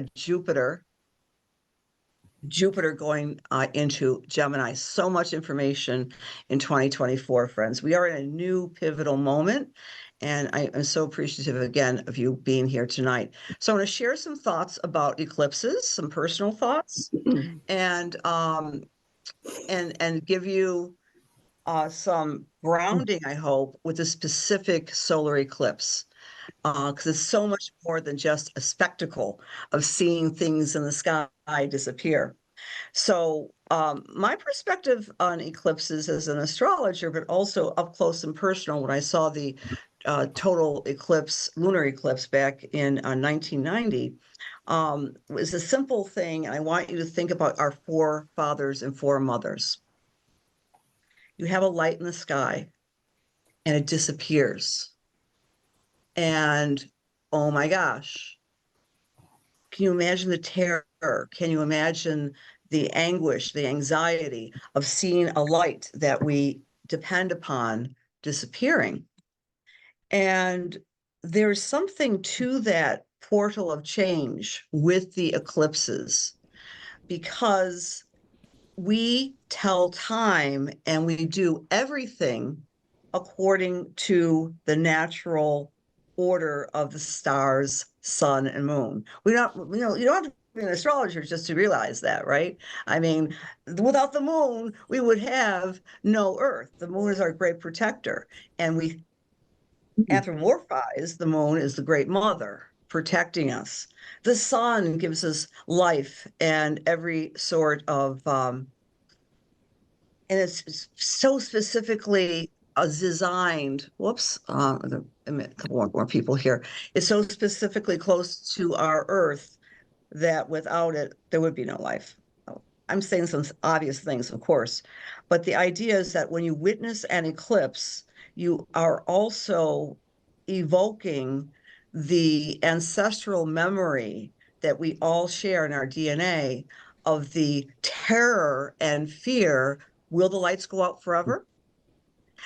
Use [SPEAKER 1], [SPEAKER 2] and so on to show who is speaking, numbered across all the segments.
[SPEAKER 1] a Jupiter going into Gemini. So much information in 2024, friends. We are in a new pivotal moment, and I am so appreciative again of you being here tonight. So I'm going to share some thoughts about eclipses, some personal thoughts, and give you some grounding, I hope, with a specific solar eclipse, because it's so much more than just a spectacle of seeing things in the sky disappear. So my perspective on eclipses as an astrologer, but also up close and personal, when I saw the total eclipse, lunar eclipse back in 1990, was a simple thing. And I want you to think about our forefathers and foremothers. You have a light in the sky and it disappears. And oh my gosh, can you imagine the terror? Can you imagine the anguish, the anxiety of seeing a light that we depend upon disappearing? And there's something to that portal of change with the eclipses, because we tell time and we do everything according to the natural order of the stars, sun, and moon. You don't have to be an astrologer just to realize that, right? I mean, without the moon, we would have no Earth. The moon is our great protector, and we anthropomorphize the moon as the great mother protecting us. The sun gives us life and every sort of and it's so specifically designed. Whoops, a couple more people here. It's so specifically close to our Earth that without it, there would be no life. I'm saying some obvious things, of course, but the idea is that when you witness an eclipse, you are also evoking the ancestral memory that we all share in our DNA of the terror and fear. Will the lights go out forever?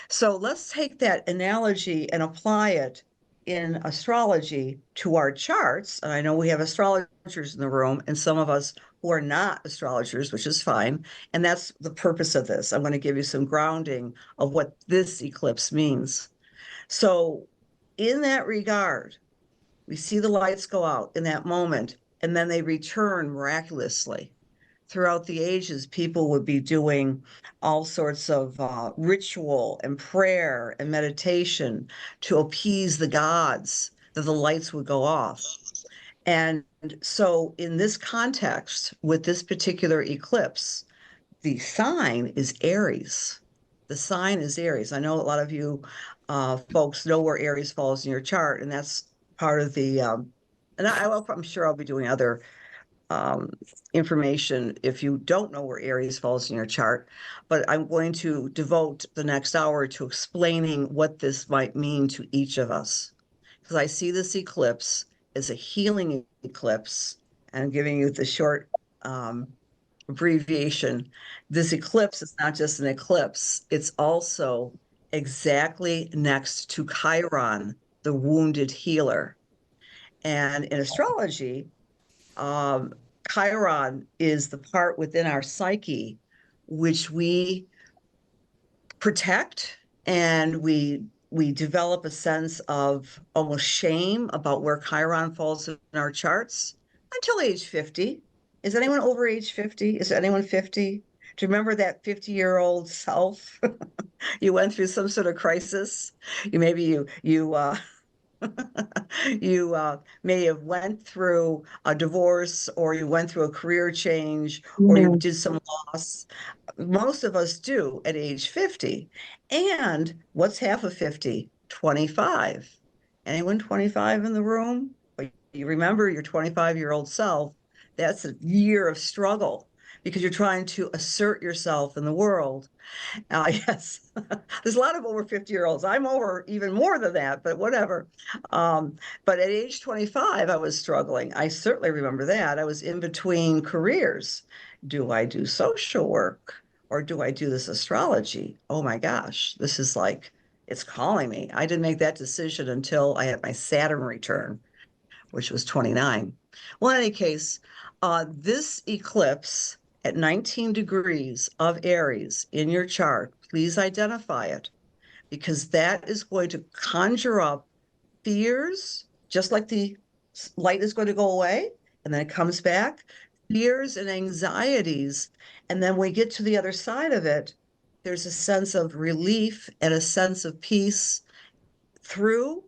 [SPEAKER 1] So let's take that analogy and apply it in astrology to our charts. And I know we have astrologers in the room and some of us who are not astrologers, which is fine. And that's the purpose of this. I'm going to give you some grounding of what this eclipse means. So in that regard, we see the lights go out in that moment, and then they return miraculously. Throughout the ages, people would be doing all sorts of ritual and prayer and meditation to appease the gods that the lights would go off. And so in this context, with this particular eclipse, the sign is Aries. The sign is Aries. I know a lot of you folks know where Aries falls in your chart, and that's part of the, and I'm sure I'll be doing other information if you don't know where Aries falls in your chart, but I'm going to devote the next hour to explaining what this might mean to each of us, because I see this eclipse as a healing eclipse. And I'm giving you the short abbreviation. This eclipse is not just an eclipse, it's also exactly next to Chiron, the wounded healer. And in astrology, Chiron is the part within our psyche which we protect, and we develop a sense of almost shame about where Chiron falls in our charts until age 50. Is anyone over age 50? Is anyone 50? Do you remember that 50-year-old self? You went through some sort of crisis. You you may have went through a divorce, or you went through a career change, or you did some loss. Most of us do at age 50. And what's half of 50? 25. Anyone 25 in the room? You remember your 25-year-old self. That's a year of struggle because you're trying to assert yourself in the world. Yes, there's a lot of over 50-year-olds. I'm over even more than that, but whatever. But at age 25, I was struggling. I certainly remember that. I was in between careers. Do I do social work or do I do this astrology? Oh my gosh, this is like, it's calling me. I didn't make that decision until I had my Saturn return, which was 29. Well, in any case, this eclipse at 19 degrees of Aries in your chart, please identify it, because that is going to conjure up fears, just like the light is going to go away and then it comes back, fears and anxieties. And then when we get to the other side of it, there's a sense of relief and a sense of peace through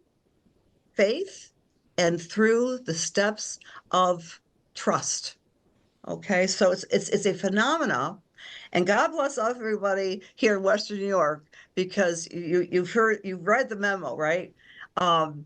[SPEAKER 1] faith and through the steps of trust. Okay, so it's a phenomena, and God bless everybody here in Western New York, because you've read the memo, right? Um,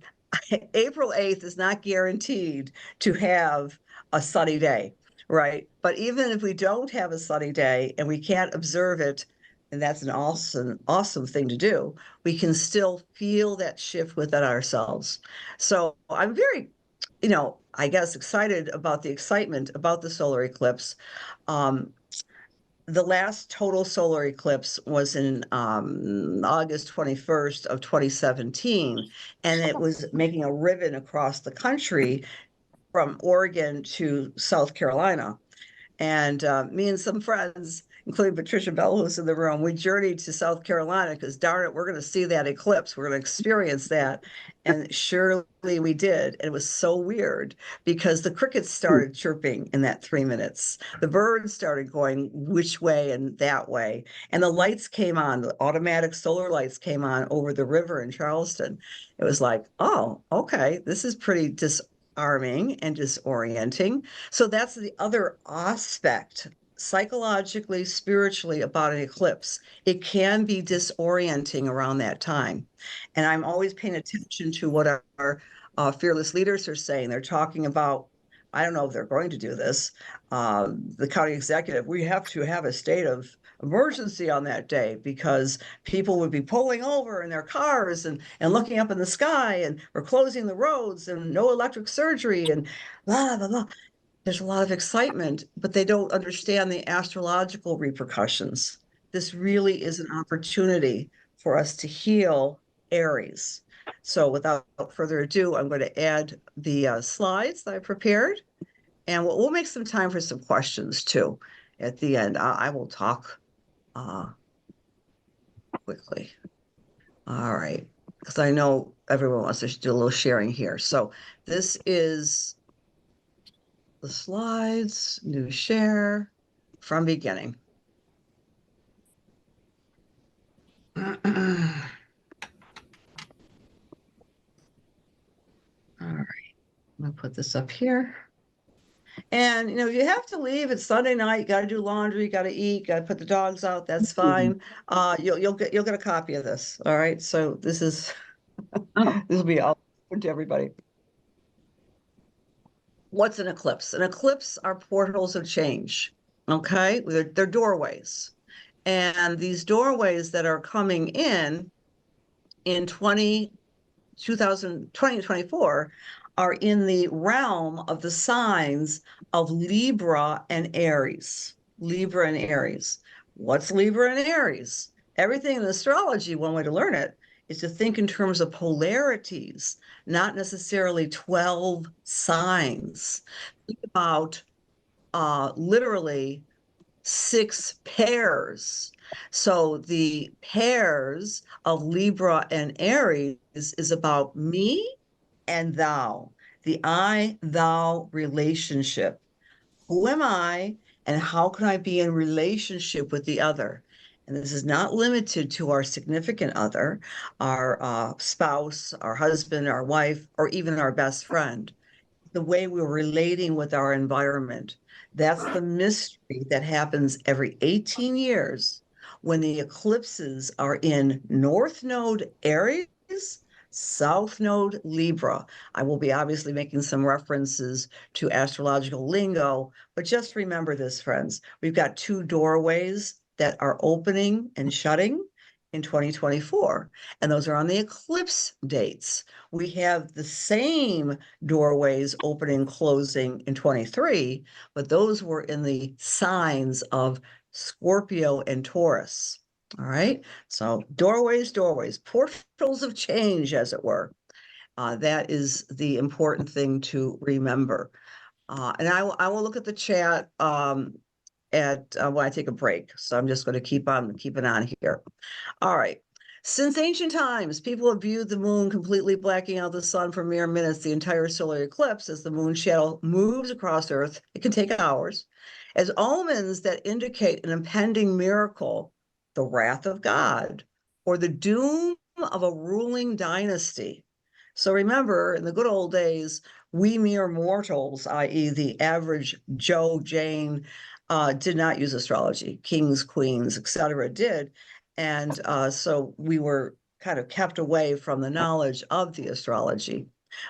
[SPEAKER 1] April 8th is not guaranteed to have a sunny day, right? But even if we don't have a sunny day and we can't observe it, and that's an awesome thing to do, we can still feel that shift within ourselves. So I'm very, I guess, excited about the excitement about the solar eclipse. The last total solar eclipse was in August 21st of 2017, and it was making a ribbon across the country from Oregon to South Carolina. And me and some friends, including Patricia Bell, who's in the room, we journeyed to South Carolina because, darn it, we're going to see that eclipse. We're going to experience that. And surely we did. And it was so weird because the crickets started chirping in that 3 minutes. The birds started going which way and that way. And the lights came on, the automatic solar lights came on over the river in Charleston. It was like, oh, okay, this is pretty disarming and disorienting. So that's the other aspect, psychologically, spiritually, about an eclipse. It can be disorienting around that time. And I'm always paying attention to what our fearless leaders are saying. They're talking about, I don't know if they're going to do this, the county executive, we have to have a state of emergency on that day because people would be pulling over in their cars and looking up in the sky, and we're closing the roads and no electric surgery and blah, blah, blah. There's a lot of excitement, but they don't understand the astrological repercussions. This really is an opportunity for us to heal Aries. So without further ado, I'm going to add the slides that I prepared, and we'll make some time for some questions too at the end. I will talk quickly. All right, because I know everyone wants to do a little sharing here. So this is the slides, new share from beginning. All right, I'm gonna put this up here. And you have to leave. It's Sunday night. You got to do laundry. You got to eat. Got to put the dogs out. That's fine. You'll get a copy of this. All right. So this will be all to everybody. What's an eclipse? An eclipse are portals of change. Okay, they're doorways, and these doorways that are coming in 2024 are in the realm of the signs of Libra and Aries. Libra and Aries. What's Libra and Aries? Everything in astrology, one way to learn it, is to think in terms of polarities, not necessarily 12 signs. Think about literally 6 pairs. So the pairs of Libra and Aries is about me and thou, the I-thou relationship. Who am I and how can I be in relationship with the other? And this is not limited to our significant other, our spouse, our husband, our wife, or even our best friend. The way we're relating with our environment. That's the mystery that happens every 18 years when the eclipses are in North Node Aries, South Node Libra. I will be obviously making some references to astrological lingo, but just remember this, friends. We've got 2 doorways that are opening and shutting in 2024, and those are on the eclipse dates. We have the same doorways opening and closing in 23, but those were in the signs of Scorpio and Taurus. All right, so doorways, portals of change, as it were. That is the important thing to remember. And I will look at the chat when I take a break. So I'm just going to keep on here. All right. Since ancient times, people have viewed the moon completely blacking out the sun for mere minutes. The entire solar eclipse, as the moon shadow moves across Earth, it can take hours, as omens that indicate an impending miracle, the wrath of God, or the doom of a ruling dynasty. So remember, in the good old days, we mere mortals, i.e., the average Joe, Jane, did not use astrology. Kings, queens, etc., did. And so we were kind of kept away from the knowledge of the astrology.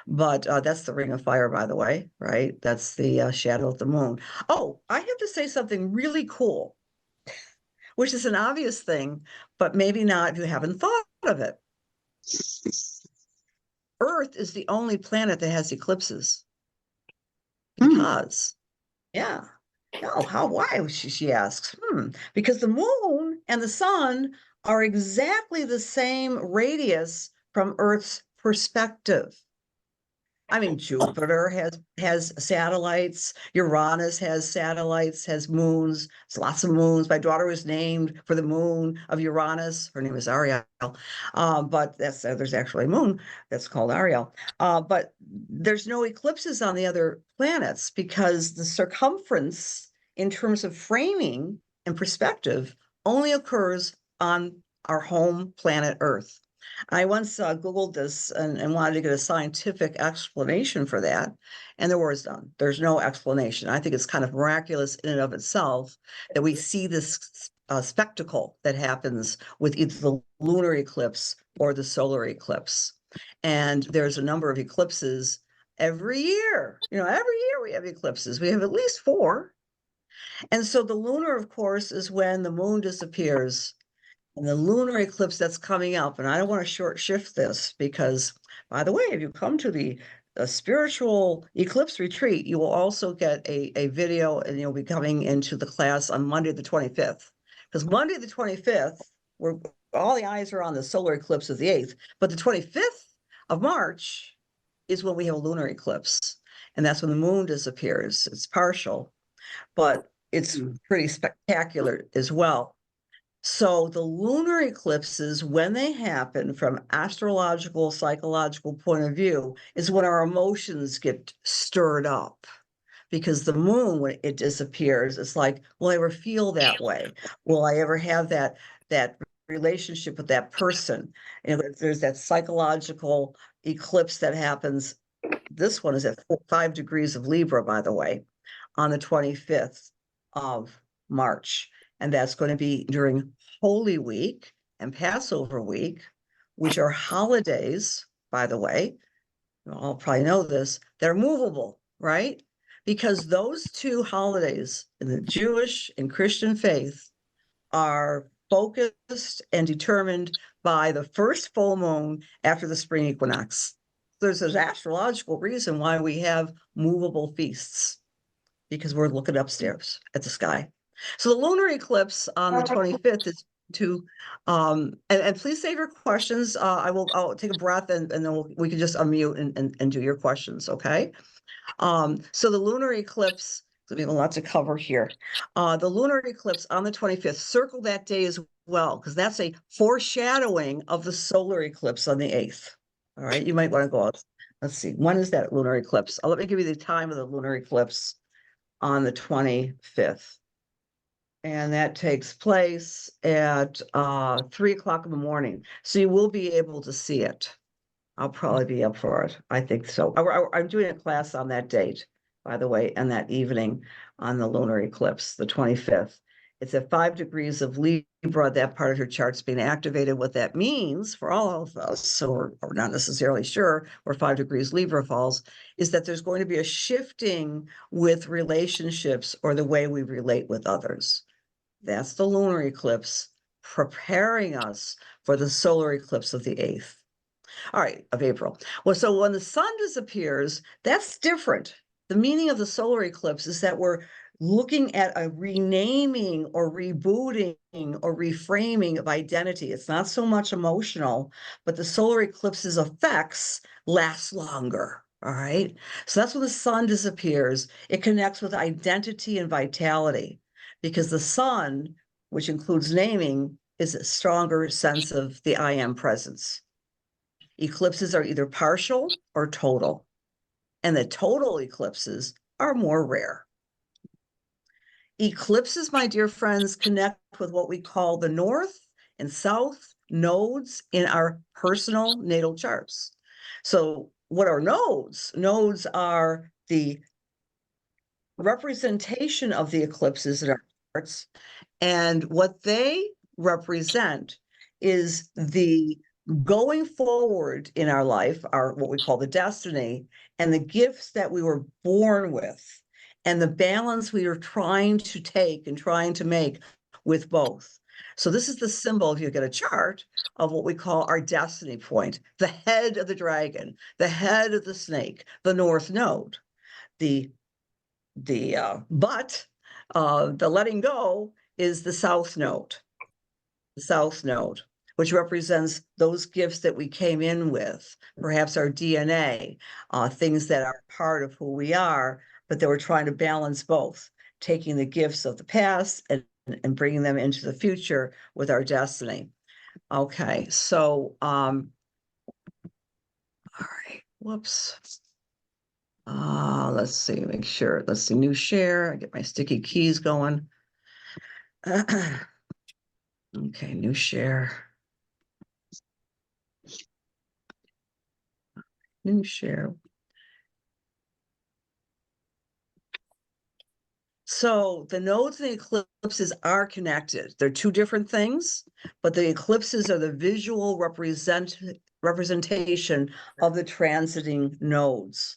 [SPEAKER 1] But that's the ring of fire, by the way, right? That's the shadow of the moon. Oh, I have to say something really cool, which is an obvious thing, but maybe not if you haven't thought of it. Earth is the only planet that has eclipses. Because, yeah. No, how, why? She asks. Because the moon and the sun are exactly the same radius from Earth's perspective. I mean, Jupiter has satellites, Uranus has satellites, has moons, it's lots of moons. My daughter was named for the moon of Uranus. Her name is Ariel. But there's actually a moon that's called Ariel. But there's no eclipses on the other planets because the circumference in terms of framing and perspective only occurs on our home planet Earth. I once Googled this and wanted to get a scientific explanation for that, and there was none. There's no explanation. I think it's kind of miraculous in and of itself that we see this spectacle that happens with either the lunar eclipse or the solar eclipse. And there's a number of eclipses every year. You know, every year we have eclipses. We have at least 4. And so the lunar, of course, is when the moon disappears. And the lunar eclipse that's coming up, and I don't want to short shift this because, by the way, if you come to the spiritual eclipse retreat, you will also get a video, and you'll be coming into the class on Monday the 25th. Because Monday the 25th, where all the eyes are on the solar eclipse of the 8th, but the 25th of March is when we have a lunar eclipse. And that's when the moon disappears. It's partial, but it's pretty spectacular as well. So the lunar eclipses, when they happen from astrological, psychological point of view, is when our emotions get stirred up. Because the moon, when it disappears, it's like, will I ever feel that way? Will I ever have that relationship with that person? You know, there's that psychological eclipse that happens. This one is at 5 degrees of Libra, by the way, on the 25th of March. And that's going to be during Holy Week and Passover Week, which are holidays, by the way. You all probably know this. They're movable, right? Because those 2 holidays in the Jewish and Christian faith are focused and determined by the first full moon after the spring equinox. There's an astrological reason why we have movable feasts, because we're looking upstairs at the sky. So the lunar eclipse on the 25th is to, and please save your questions. I'll take a breath and then we can just unmute and do your questions, okay? So the lunar eclipse, we have a lot to cover here. The lunar eclipse on the 25th, circle that day as well, because that's a foreshadowing of the solar eclipse on the 8th. All right, you might want to go out. Let's see, when is that lunar eclipse? Let me give you the time of the lunar eclipse on the 25th. And that takes place at 3 o'clock in the morning. So you will be able to see it. I'll probably be up for it. I think so. I'm doing a class on that date, by the way, and that evening on the lunar eclipse, the 25th. It's at 5 degrees of Libra. That part of your chart's being activated. What that means for all of us, so we're not necessarily sure where 5 degrees Libra falls, is that there's going to be a shifting with relationships or the way we relate with others. That's the lunar eclipse preparing us for the solar eclipse of the 8th. All right, of April. Well, so when the sun disappears, that's different. The meaning of the solar eclipse is that looking at a renaming or rebooting or reframing of identity. It's not so much emotional, but the solar eclipse's effects last longer. All right. So that's when the sun disappears. It connects with identity and vitality because the sun, which includes naming, is a stronger sense of the I am presence. Eclipses are either partial or total, and the total eclipses are more rare. Eclipses, my dear friends, connect with what we call the north and south nodes in our personal natal charts. So what are nodes? Nodes are the representation of the eclipses in our charts, and what they represent is the going forward in our life, our what we call the destiny, and the gifts that we were born with, and the balance we are trying to take and trying to make with both. So this is the symbol, if you get a chart, of what we call our destiny point, the head of the dragon, the head of the snake, the north node, the but the letting go is the south node, which represents those gifts that we came in with, perhaps our DNA, things that are part of who we are, but that we're trying to balance both, taking the gifts of the past and bringing them into the future with our destiny. Okay, so, all right, whoops. Let's see, make sure, let's see, new share, I get my sticky keys going. Okay, new share. New share. So the nodes and the eclipses are connected. They're two different things, but the eclipses are the visual representation of the transiting nodes.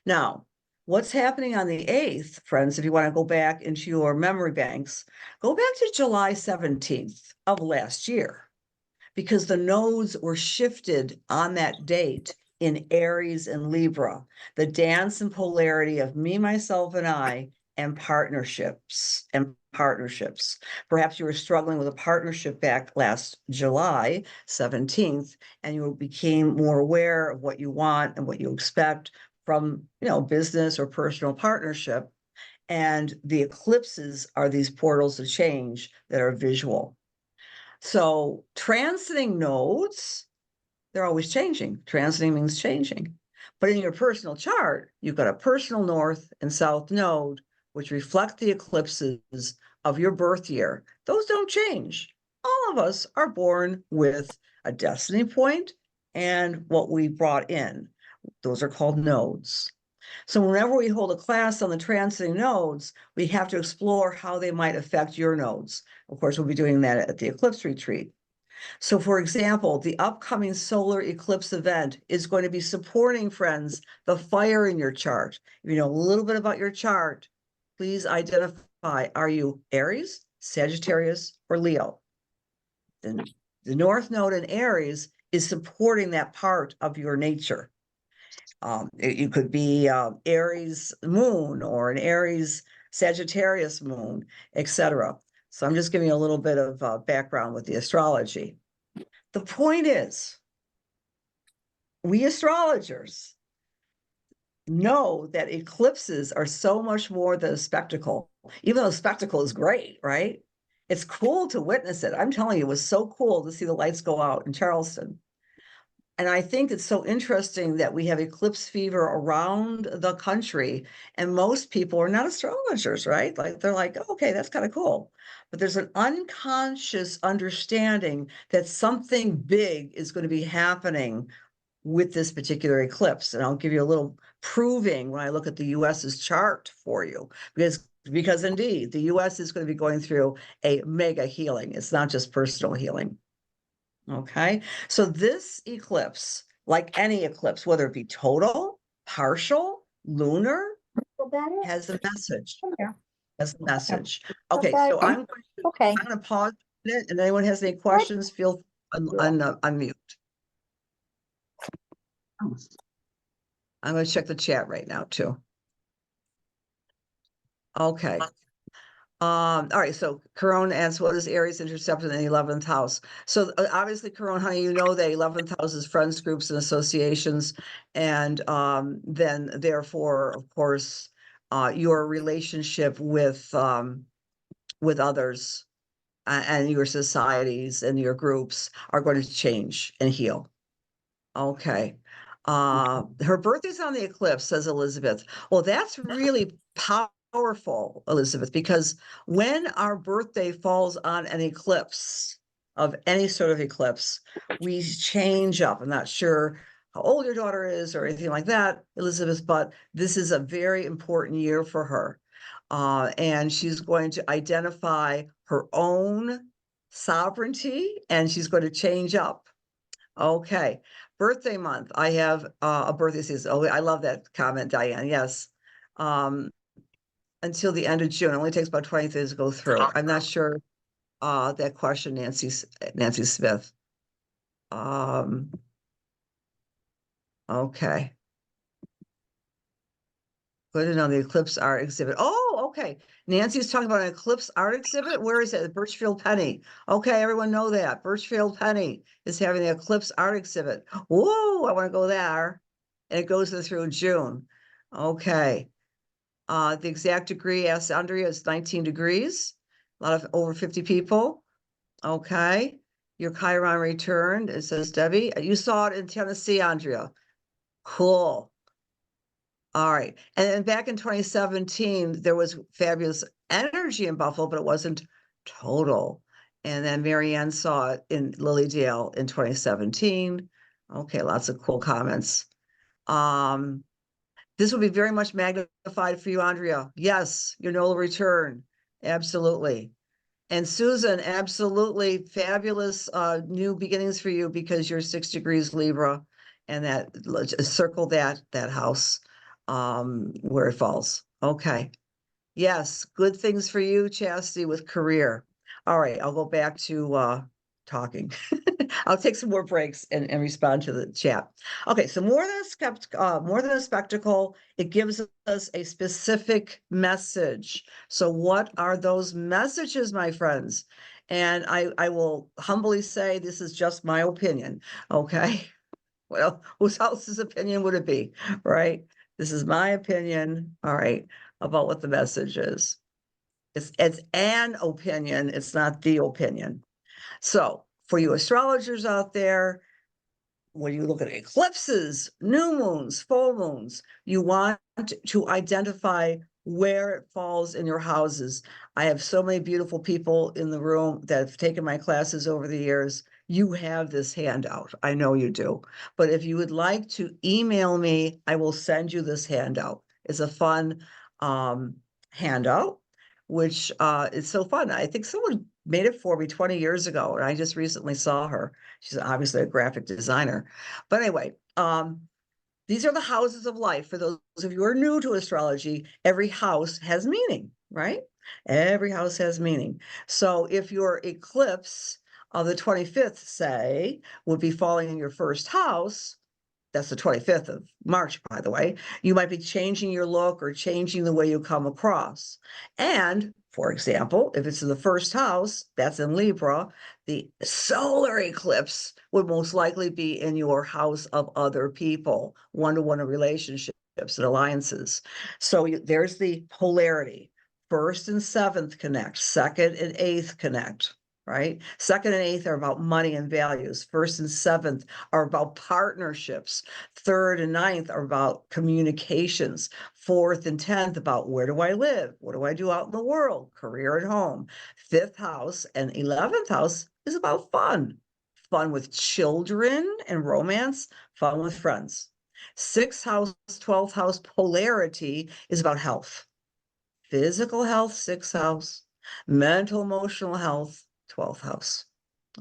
[SPEAKER 1] Now, what's happening on the 8th, friends, if you want to go back into your memory banks, go back to July 17th of last year, because the nodes were shifted on that date in Aries and Libra, the dance and polarity of me, myself, and I, and partnerships. Perhaps you were struggling with a partnership back last July 17th, and you became more aware of what you want and what you expect from, business or personal partnership. And the eclipses are these portals of change that are visual. So transiting nodes, they're always changing. Transiting means changing. But in your personal chart, you've got a personal north and south node, which reflect the eclipses of your birth year. Those don't change. All of us are born with a destiny point and what we brought in. Those are called nodes. So whenever we hold a class on the transiting nodes, we have to explore how they might affect your nodes. Of course, we'll be doing that at the Eclipse Retreat. So for example, the upcoming solar eclipse event is going to be supporting, friends, the fire in your chart. If you know a little bit about your chart, please identify, are you Aries, Sagittarius, or Leo? Then the North Node in Aries is supporting that part of your nature. You could be Aries moon or an Aries Sagittarius moon, etc. So I'm just giving you a little bit of background with the astrology. The point is, we astrologers know that eclipses are so much more than a spectacle, even though spectacle is great, right? It's cool to witness it. I'm telling you, it was so cool to see the lights go out in Charleston. And I think it's so interesting that we have eclipse fever around the country, and most people are not astrologers, right? Like they're like, oh, okay, that's kind of cool. But there's an unconscious understanding that something big is going to be happening with this particular eclipse. And I'll give you a little proving when I look at the US's chart for you, because indeed the US is going to be going through a mega healing. It's not just personal healing. Okay, so this eclipse, like any eclipse, whether it be total, partial, lunar, has a message. Has a message. Okay, so I'm going to pause a minute, and anyone has any questions, feel unmute. I'm going to check the chat right now too. Okay. All right, so Corona asks, what is Aries intercepted in the 11th house? So obviously, Corona, honey, you know that 11th house is friends, groups, and associations. And then therefore, of course, your relationship with others and your societies and your groups are going to change and heal. Okay. Her birthday's on the eclipse, says Elizabeth. Well, that's really powerful, Elizabeth, because when our birthday falls on an eclipse of any sort of eclipse, we change up. I'm not sure how old your daughter is or anything like that, Elizabeth, but this is a very important year for her. And she's going to identify her own sovereignty and she's going to change up. Okay. Birthday month. I have a birthday season. Oh, I love that comment, Diane. Yes. Until the end of June. It only takes about 20 days to go through. I'm not sure that question, Nancy Smith. Okay. Good to know the Eclipse art exhibit. Oh, okay. Nancy's talking about an Eclipse art exhibit. Where is it? Birchfield Penny. Okay, everyone know that. Birchfield Penny is having the Eclipse art exhibit. Whoa, I want to go there. And it goes through June. Okay. The exact degree, asked Andrea, is 19 degrees. A lot of over 50 people. Okay. Your Chiron returned, it says Debbie. You saw it in Tennessee, Andrea. Cool. All right. And then back in 2017, there was fabulous energy in Buffalo, but it wasn't total. And then Marianne saw it in Lilydale in 2017. Okay, lots of cool comments. This will be very much magnified for you, Andrea. Yes, your Nola return. Absolutely. And Susan, absolutely fabulous new beginnings for you because you're 6 degrees Libra and that circle that house where it falls. Okay. Yes, good things for you, Chastity, with career. All right, I'll go back to talking. I'll take some more breaks and respond to the chat. Okay, so more than a spectacle, it gives us a specific message. So what are those messages, my friends? And I will humbly say this is just my opinion. Okay. Well, whose else's opinion would it be? Right? This is my opinion, all right, about what the message is. It's an opinion, it's not the opinion. So for you astrologers out there, when you look at eclipses, new moons, full moons, you want to identify where it falls in your houses. I have so many beautiful people in the room that have taken my classes over the years. You have this handout. I know you do. But if you would like to email me, I will send you this handout. It's a fun handout, which is so fun. I think someone made it for me 20 years ago, and I just recently saw her. She's obviously a graphic designer. But anyway, these are the houses of life. For those of you who are new to astrology, every house has meaning, right? Every house has meaning. So if your eclipse of the 25th, say, would be falling in your first house, that's the 25th of March, by the way, you might be changing your look or changing the way you come across. And for example, if it's in the first house, that's in Libra, the solar eclipse would most likely be in your house of other people, one-to-one relationships and alliances. So there's the polarity. First and seventh connect, second and eighth connect. Right? Second and eighth are about money and values. First and seventh are about partnerships. Third and ninth are about communications. Fourth and 10th about where do I live? What do I do out in the world? Career and home. Fifth house and 11th house is about fun. Fun with children and romance, fun with friends. Sixth house, 12th house polarity is about health. Physical health, sixth house. Mental, emotional health, 12th house.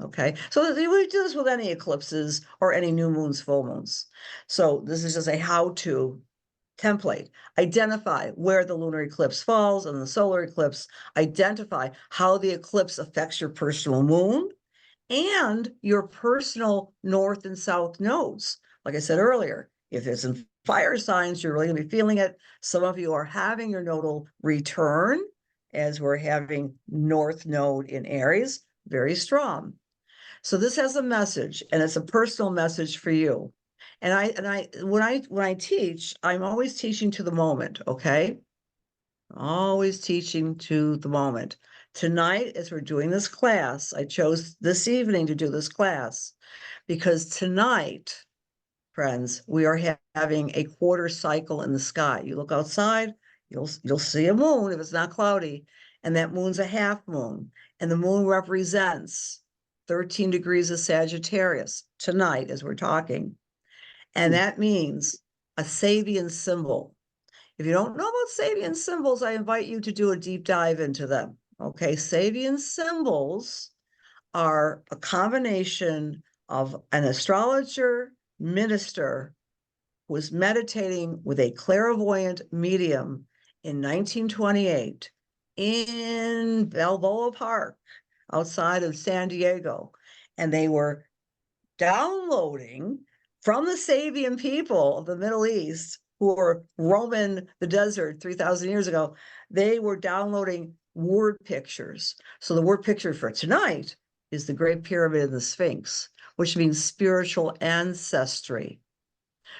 [SPEAKER 1] Okay, so we do this with any eclipses or any new moons, full moons. So this is just a how-to template. Identify where the lunar eclipse falls and the solar eclipse. Identify how the eclipse affects your personal moon and your personal north and south nodes. Like I said earlier, if it's in fire signs, you're really going to be feeling it. Some of you are having your nodal return as we're having North Node in Aries, very strong. So this has a message, and it's a personal message for you. And when I teach, I'm always teaching to the moment, okay? Always teaching to the moment. Tonight, as we're doing this class, I chose this evening to do this class because tonight, friends, we are having a quarter cycle in the sky. You look outside, you'll see a moon if it's not cloudy, and that moon's a half moon, and the moon represents 13 degrees of Sagittarius tonight as we're talking. And that means a Sabian symbol. If you don't know about Sabian symbols, I invite you to do a deep dive into them. Okay, Sabian symbols are a combination of an astrologer, minister, who was meditating with a clairvoyant medium in 1928 in Balboa Park outside of San Diego. And they were downloading from the Sabian people of the Middle East who were roaming the desert 3,000 years ago. They were downloading word pictures. So the word picture for tonight is the Great Pyramid and the Sphinx, which means spiritual ancestry.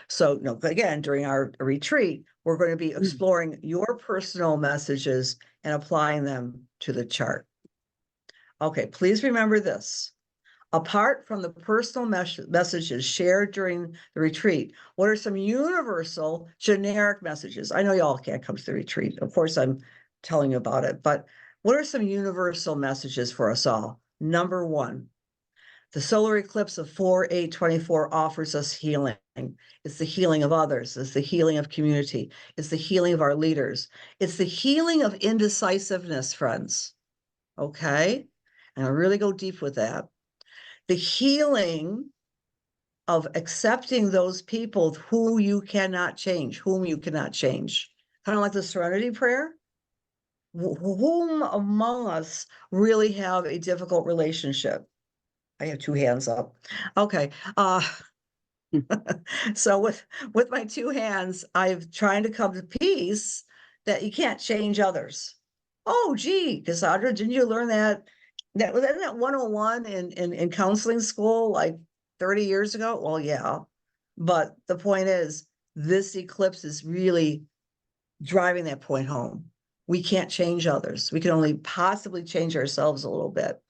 [SPEAKER 1] So, no, again, during our retreat, we're going to be exploring your personal messages and applying them to the chart. Okay, please remember this. Apart from the personal messages shared during the retreat, what are some universal generic messages? I know y'all can't come to the retreat. Of course, I'm telling you about it, but what are some universal messages for us all? Number one, the solar eclipse of 4/8/24 offers us healing. It's the healing of others. It's the healing of community. It's the healing of our leaders. It's the healing of indecisiveness, friends. Okay? And I really go deep with that. The healing of accepting those people who you cannot change, whom you cannot change. Kind of like the Serenity Prayer. Whom among us really have a difficult relationship? I have two hands up. Okay. So with my two hands, I'm trying to come to peace that you can't change others. Oh, gee, Cassandra, didn't you learn that? Wasn't that 101 in counseling school like 30 years ago? Well, yeah. But the point is, this eclipse is really driving that point home. We can't change others. We can only possibly change ourselves a little bit.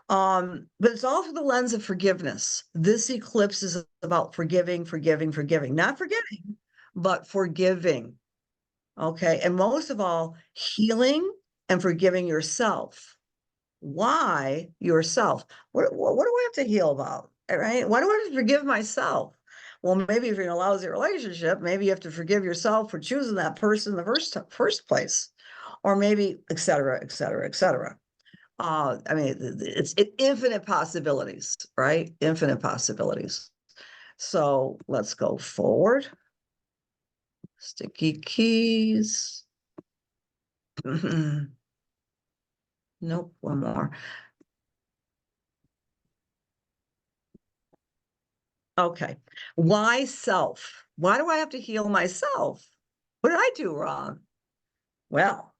[SPEAKER 1] But it's all through the lens of forgiveness. This eclipse is about forgiving, not forgetting, but forgiving. Okay. And most of all, healing and forgiving yourself. Why yourself? What do I have to heal about? Right? Why do I have to forgive myself? Well, maybe if you're in a lousy relationship, maybe you have to forgive yourself for choosing that person in the first place, or maybe et cetera, et cetera, et cetera. I mean, it's infinite possibilities, right? Infinite possibilities. So let's go forward. Sticky keys. Nope, one more. Okay. Why self? Why do I have to heal myself? What did I do wrong? Well,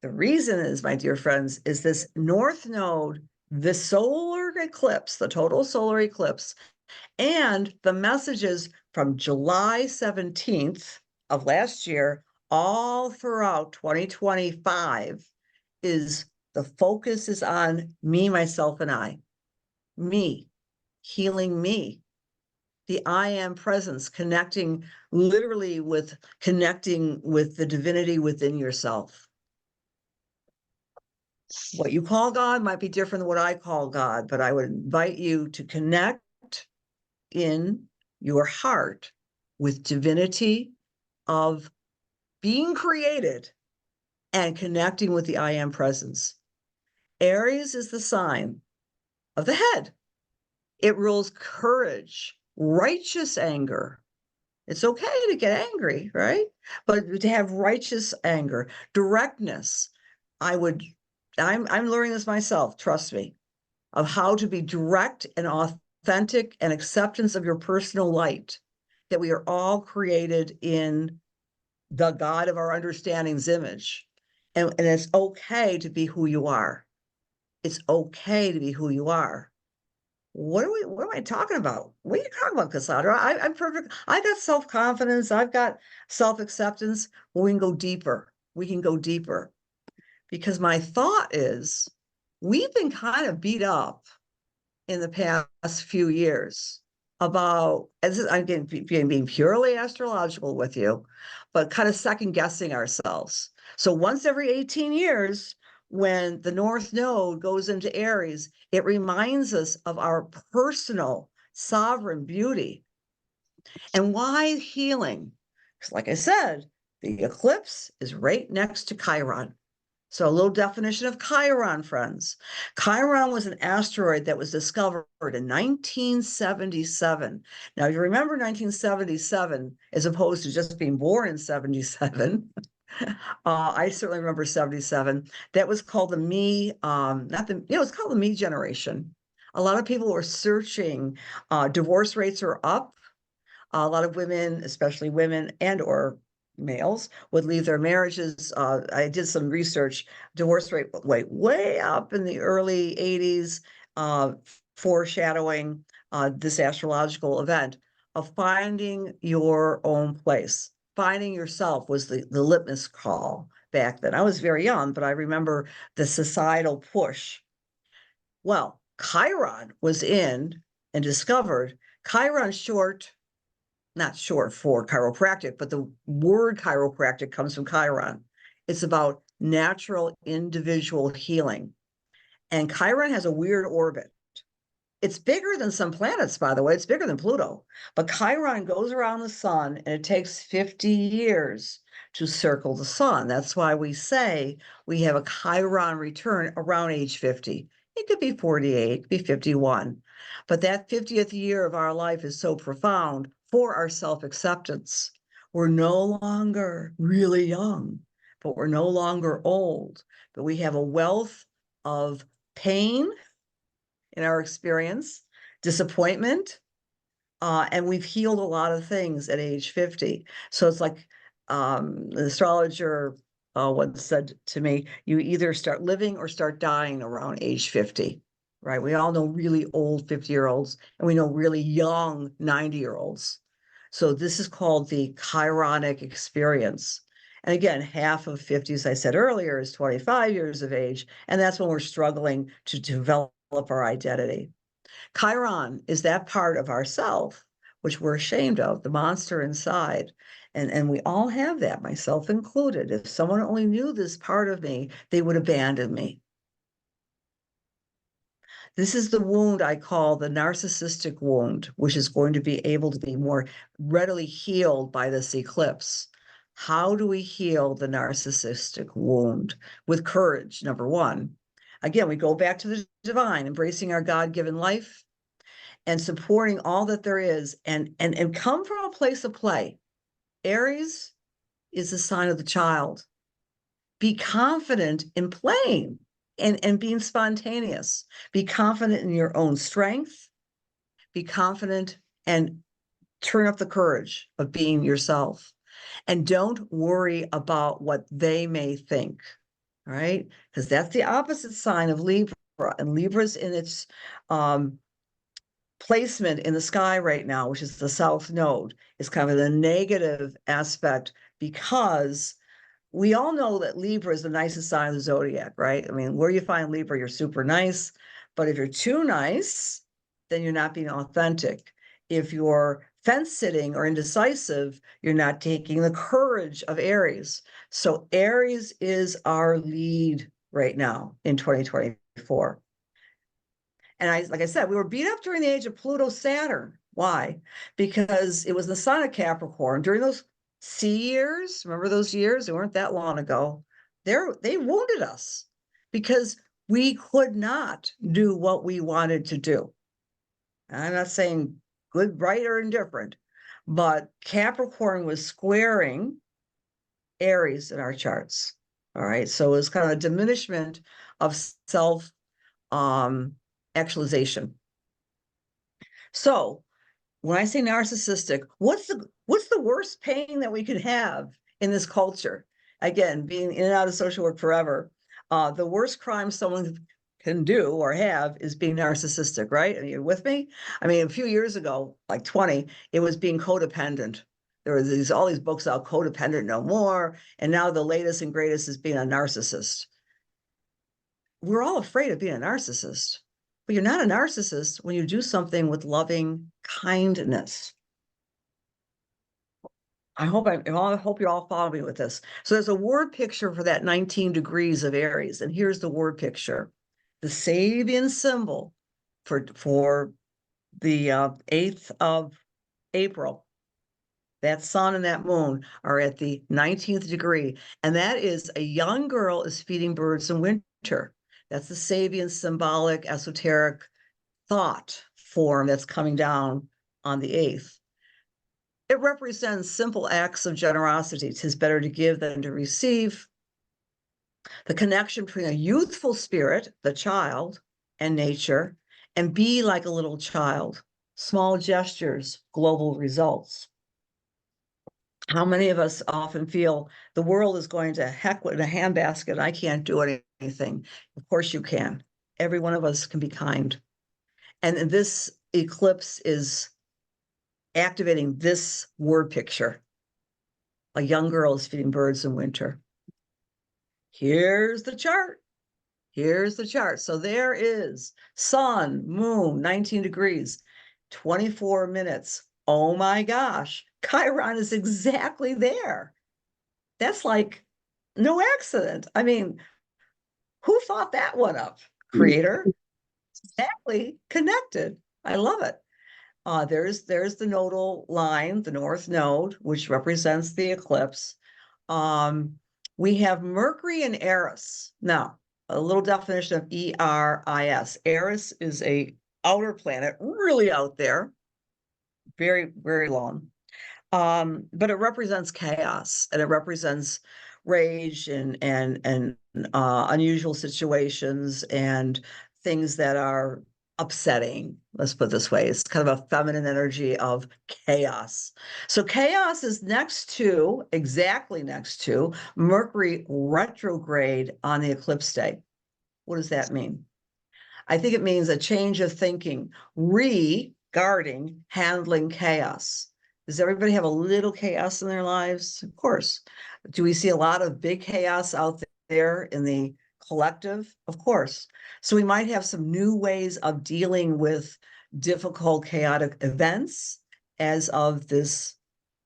[SPEAKER 1] the reason is, my dear friends, is this North Node, the solar eclipse, the total solar eclipse, and the messages from July 17th of last year, all throughout 2025, is the focus is on me, myself, and I. Me, healing me. The I am presence, literally connecting with the divinity within yourself. What you call God might be different than what I call God, but I would invite you to connect in your heart with divinity of being created and connecting with the I am presence. Aries is the sign of the head. It rules courage, righteous anger. It's okay to get angry, right? But to have righteous anger, directness. I'm learning this myself, trust me, of how to be direct and authentic and acceptance of your personal light. that we are all created in the God of our understanding's image. And it's okay to be who you are. It's okay to be who you are. What am I talking about? What are you talking about, Cassandra? I'm perfect. I got self-confidence. I've got self-acceptance. Well, we can go deeper. We can go deeper. Because my thought is we've been kind of beat up in the past few years about, I'm being purely astrological with you, but kind of second guessing ourselves. So once every 18 years, when the North Node goes into Aries, it reminds us of our personal sovereign beauty. And why healing? Because like I said, the eclipse is right next to Chiron. So a little definition of Chiron, friends. Chiron was an asteroid that was discovered in 1977. Now, you remember 1977 as opposed to just being born in 77. I certainly remember 77. That was called the me, it's called the me generation. A lot of people were searching. Divorce rates are up. A lot of women, especially women and or males, would leave their marriages. I did some research. Divorce rate way up in the early 80s, foreshadowing this astrological event of finding your own place. Finding yourself was the litmus call back then. I was very young, but I remember the societal push. Well, Chiron was in and discovered. Chiron not short for chiropractic, but the word chiropractic comes from Chiron. It's about natural individual healing. And Chiron has a weird orbit. It's bigger than some planets, by the way. It's bigger than Pluto. But Chiron goes around the sun, and it takes 50 years to circle the sun. That's why we say we have a Chiron return around age 50. It could be 48, it could be 51. But that 50th year of our life is so profound for our self-acceptance. We're no longer really young, but we're no longer old. But we have a wealth of pain in our experience, disappointment, and we've healed a lot of things at age 50. So it's like an astrologer once said to me, you either start living or start dying around age 50, right? We all know really old 50-year-olds, and we know really young 90-year-olds. So this is called the chironic experience. And again, half of 50, as I said earlier, is 25 years of age, and that's when we're struggling to develop our identity. Chiron is that part of ourself which we're ashamed of, the monster inside. And we all have that, myself included. If someone only knew this part of me, they would abandon me. This is the wound I call the narcissistic wound, which is going to be able to be more readily healed by this eclipse. How do we heal the narcissistic wound? With courage, number one. Again, we go back to the divine, embracing our God-given life and supporting all that there is, and come from a place of play. Aries is a sign of the child. Be confident in playing and being spontaneous. Be confident in your own strength. Be confident and turn up the courage of being yourself. And don't worry about what they may think, right? Because that's the opposite sign of Libra. And Libra's in its placement in the sky right now, which is the South Node, is kind of the negative aspect, because we all know that Libra is the nicest sign of the zodiac, right? I mean, where you find Libra, you're super nice. But if you're too nice, then you're not being authentic. If you're fence sitting or indecisive, you're not taking the courage of Aries. So Aries is our lead right now in 2024. And like I said, we were beat up during the age of Pluto Saturn. Why? Because it was the sign of Capricorn. During those sea years, remember those years? They weren't that long ago. They wounded us because we could not do what we wanted to do. And I'm not saying good, right, or indifferent, but Capricorn was squaring Aries in our charts. All right. So it was kind of a diminishment of self actualization. So when I say narcissistic, what's the worst pain that we could have in this culture? Again, being in and out of social work forever, the worst crime someone can do or have is being narcissistic, right? Are you with me? I mean, a few years ago, like 20, it was being codependent. There were all these books out, Codependent No More, and now the latest and greatest is being a narcissist. We're all afraid of being a narcissist, but you're not a narcissist when you do something with loving kindness. I hope you're all following me with this. So there's a word picture for that 19 degrees of Aries, and here's the word picture. The Sabian symbol for the 8th of April, that sun and that moon are at the 19th degree, and that is a young girl is feeding birds in winter. That's the Sabian symbolic esoteric thought form that's coming down on the 8th. It represents simple acts of generosity. 'Tis better to give than to receive. The connection between a youthful spirit, the child, and nature, and be like a little child. Small gestures, global results. How many of us often feel the world is going to heck with a handbasket? I can't do anything. Of course you can. Every one of us can be kind. And this eclipse is activating this word picture. A young girl is feeding birds in winter. Here's the chart. Here's the chart. So there is sun, moon, 19 degrees, 24 minutes. Oh my gosh, Chiron is exactly there. That's like no accident. I mean, who thought that one up? Creator? Exactly connected. I love it. There's the nodal line, the north node, which represents the eclipse. We have Mercury and Eris. Now, a little definition of Eris. Eris is a outer planet, really out there, very, very long. But it represents chaos, and it represents rage and unusual situations and things that are upsetting. Let's put it this way. It's kind of a feminine energy of chaos. So chaos is exactly next to Mercury retrograde on the eclipse day. What does that mean? I think it means a change of thinking, regarding handling chaos. Does everybody have a little chaos in their lives? Of course. Do we see a lot of big chaos out there in the collective? Of course. So we might have some new ways of dealing with difficult, chaotic events as of this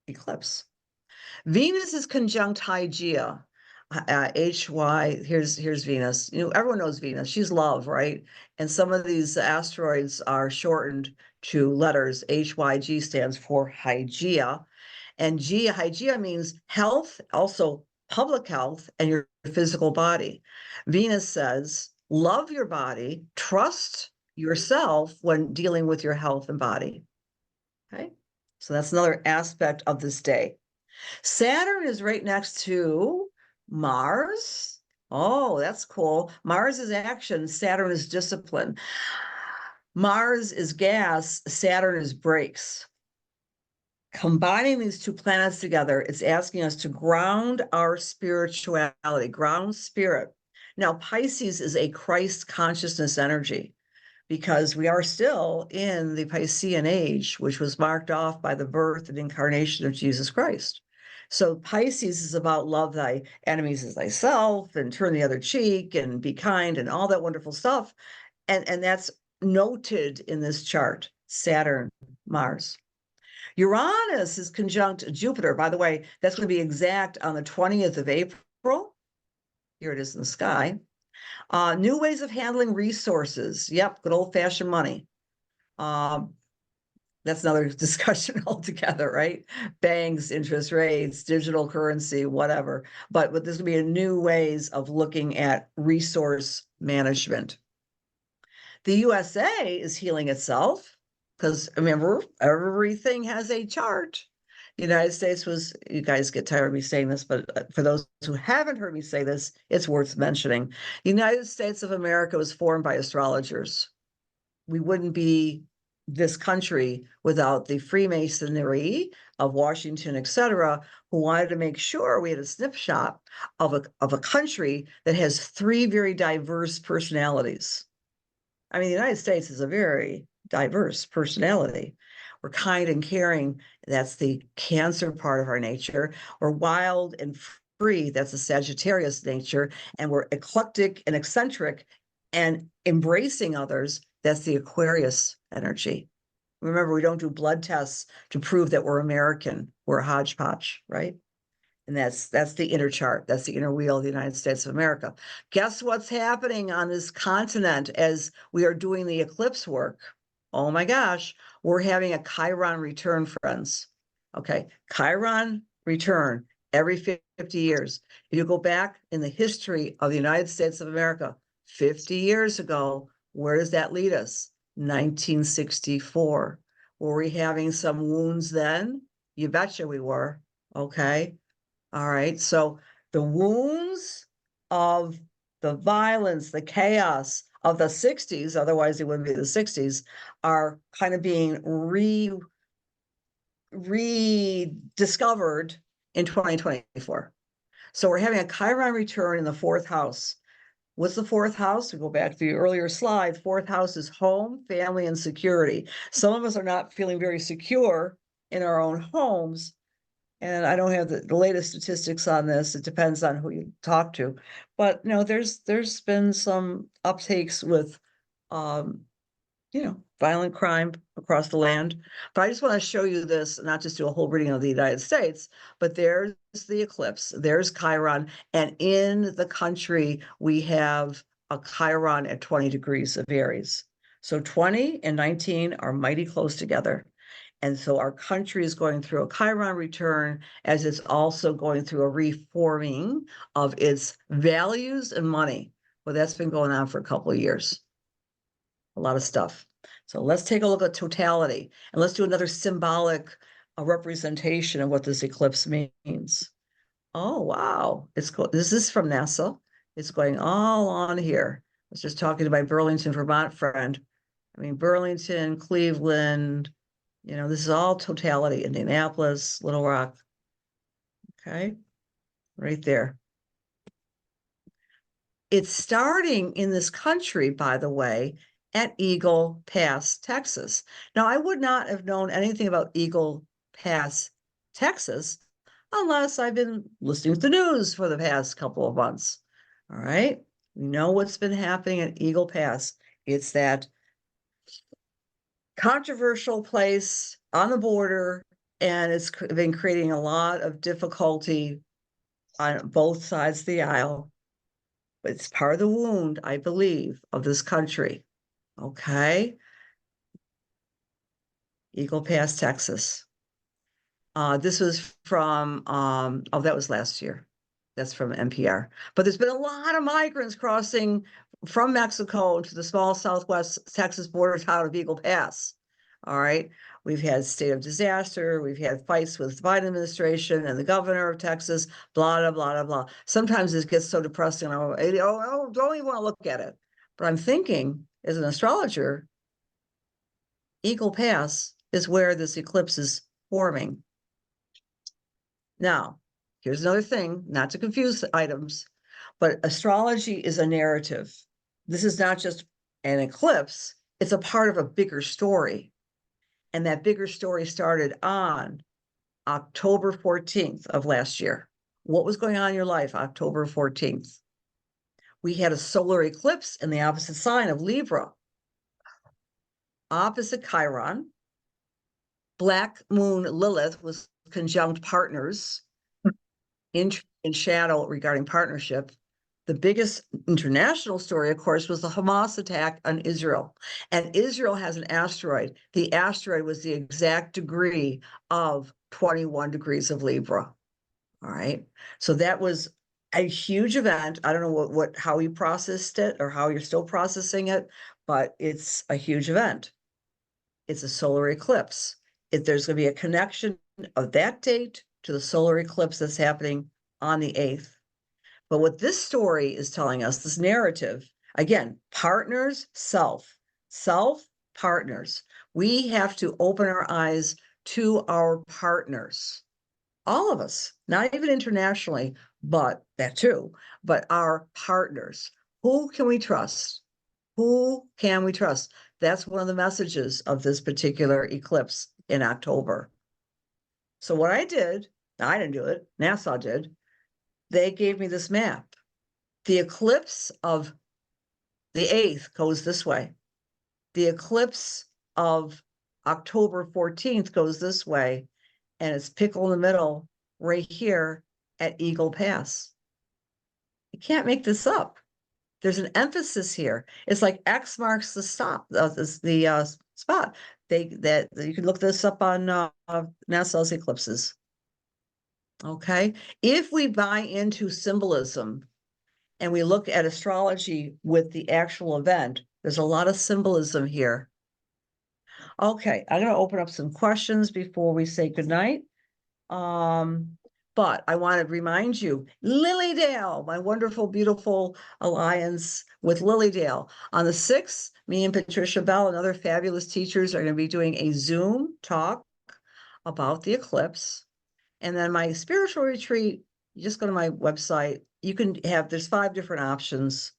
[SPEAKER 1] eclipse. Venus is conjunct Hygeia. HY, here's Venus. You know, everyone knows Venus. She's love, right? And some of these asteroids are shortened to letters. HYG stands for Hygeia. And Hygeia means health, also public health, and your physical body. Venus says, love your body, trust yourself when dealing with your health and body. Okay, so that's another aspect of this day. Saturn is right next to Mars. Oh, that's cool. Mars is action, Saturn is discipline. Mars is gas, Saturn is brakes. Combining these two planets together, it's asking us to ground our spirituality, ground spirit. Now, Pisces is a Christ consciousness energy because we are still in the Piscean age, which was marked off by the birth and incarnation of Jesus Christ. So Pisces is about love thy enemies as thyself and turn the other cheek and be kind and all that wonderful stuff. And that's noted in this chart, Saturn, Mars. Uranus is conjunct Jupiter. By the way, that's going to be exact on the 20th of April. Here it is in the sky. New ways of handling resources. Yep, good old-fashioned money. That's another discussion altogether, right? Banks, interest rates, digital currency, whatever. But there's going to be a new ways of looking at resource management. The USA is healing itself because remember, everything has a chart. The United States was, you guys get tired of me saying this, but for those who haven't heard me say this, it's worth mentioning. The United States of America was formed by astrologers. We wouldn't be this country without the Freemasonry of Washington, etc., who wanted to make sure we had a snapshot of a country that has three very diverse personalities. I mean, the United States is a very diverse personality. We're kind and caring. That's the Cancer part of our nature. We're wild and free. That's the Sagittarius nature. And we're eclectic and eccentric and embracing others. That's the Aquarius energy. Remember, we don't do blood tests to prove that we're American. We're a hodgepodge, right? And that's the inner chart. That's the inner wheel of the United States of America. Guess what's happening on this continent as we are doing the eclipse work? Oh my gosh, we're having a Chiron return, friends. Okay, Chiron return every 50 years. If you go back in the history of the United States of America, 50 years ago, where does that lead us? 1964. Were we having some wounds then? You betcha we were. Okay. All right. So the wounds of the violence, the chaos of the 60s, otherwise it wouldn't be the 60s, are kind of being rediscovered in 2024. So we're having a Chiron return in the fourth house. What's the fourth house? We go back to the earlier slide. Fourth house is home, family, and security. Some of us are not feeling very secure in our own homes. And I don't have the latest statistics on this. It depends on who you talk to. But there's been some uptakes with violent crime across the land. But I just want to show you this, not just do a whole reading of the United States, but there's the eclipse, there's Chiron, and in the country, we have a Chiron at 20 degrees of Aries. So 20 and 19 are mighty close together. And so our country is going through a Chiron return as it's also going through a reforming of its values and money. Well, that's been going on for a couple of years. A lot of stuff. So let's take a look at totality and let's do another symbolic representation of what this eclipse means. Oh, wow. This is from NASA. It's going all on here. I was just talking to my Burlington, Vermont friend. I mean, Burlington, Cleveland, this is all totality. Indianapolis, Little Rock. Okay, right there. It's starting in this country, by the way, at Eagle Pass, Texas. Now, I would not have known anything about Eagle Pass, Texas, unless I've been listening to the news for the past couple of months. All right, we know what's been happening at Eagle Pass. It's that controversial place on the border, and it's been creating a lot of difficulty on both sides of the aisle. But it's part of the wound, I believe, of this country. Okay. Eagle Pass, Texas. This was from, that was last year. That's from NPR. But there's been a lot of migrants crossing from Mexico to the small Southwest Texas border town of Eagle Pass. All right. We've had state of disaster. We've had fights with the Biden administration and the governor of Texas, blah, blah, blah, blah, blah. Sometimes it gets so depressing. I don't even want to look at it. But I'm thinking, as an astrologer, Eagle Pass is where this eclipse is forming. Now, here's another thing, not to confuse the items, but astrology is a narrative. This is not just an eclipse, it's a part of a bigger story. And that bigger story started on October 14th of last year. What was going on in your life October 14th? We had a solar eclipse in the opposite sign of Libra. Opposite Chiron. Black moon Lilith was conjunct partners in shadow regarding partnership. The biggest international story, of course, was the Hamas attack on Israel. And Israel has an asteroid. The asteroid was the exact degree of 21 degrees of Libra. All right. So that was a huge event. I don't know how you processed it or how you're still processing it, but it's a huge event. It's a solar eclipse. There's going to be a connection of that date to the solar eclipse that's happening on the 8th. But what this story is telling us, this narrative, again, partners, self, partners. We have to open our eyes to our partners, all of us, not even internationally, but that too, but our partners. Who can we trust? Who can we trust? That's one of the messages of this particular eclipse in October. So what I did, I didn't do it, NASA did, they gave me this map. The eclipse of the 8th goes this way. The eclipse of October 14th goes this way, and it's pickle in the middle right here at Eagle Pass. You can't make this up. There's an emphasis here. It's like X marks the stop, the spot. That you can look this up on NASA's eclipses. Okay, if we buy into symbolism and we look at astrology with the actual event, there's a lot of symbolism here. Okay, I'm going to open up some questions before we say goodnight. But I want to remind you, Lilydale, my wonderful, beautiful alliance with Lilydale. On the 6th, me and Patricia Bell and other fabulous teachers are going to be doing a Zoom talk about the eclipse. And then my spiritual retreat, you just go to my website. You can have, there's 5 different options.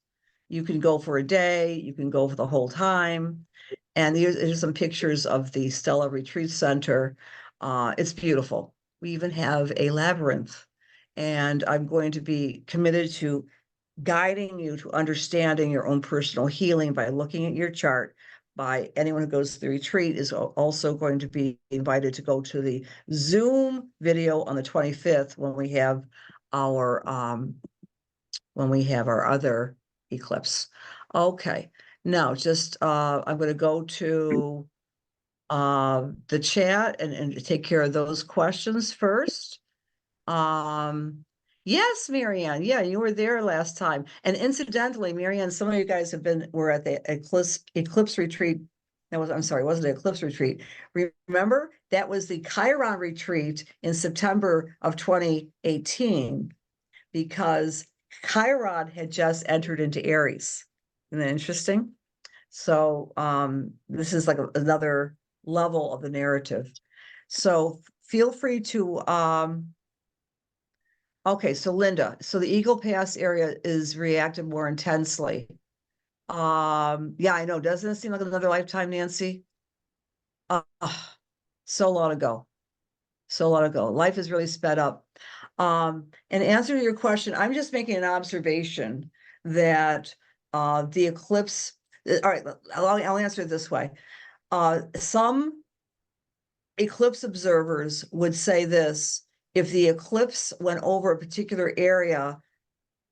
[SPEAKER 1] You can go for a day, you can go for the whole time. And here's some pictures of the Stella Retreat Center. It's beautiful. We even have a labyrinth. And I'm going to be committed to guiding you to understanding your own personal healing by looking at your chart. By anyone who goes to the retreat is also going to be invited to go to the Zoom video on the 25th when we have our other eclipse. Okay, now just I'm going to go to the chat and take care of those questions first. Yes, Marianne. Yeah, you were there last time. And incidentally, Marianne, some of you guys were at the eclipse retreat. I'm sorry, it wasn't an eclipse retreat. Remember, that was the Chiron retreat in September of 2018, because Chiron had just entered into Aries. Isn't that interesting? So this is like another level of the narrative. So feel free to okay, so Linda, so the Eagle Pass area is reactive more intensely. Yeah, I know. Doesn't it seem like another lifetime, Nancy? So long ago. So long ago. Life is really sped up. And answer to your question, I'm just making an observation that the eclipse, all right, I'll answer it this way. Some eclipse observers would say this: if the eclipse went over a particular area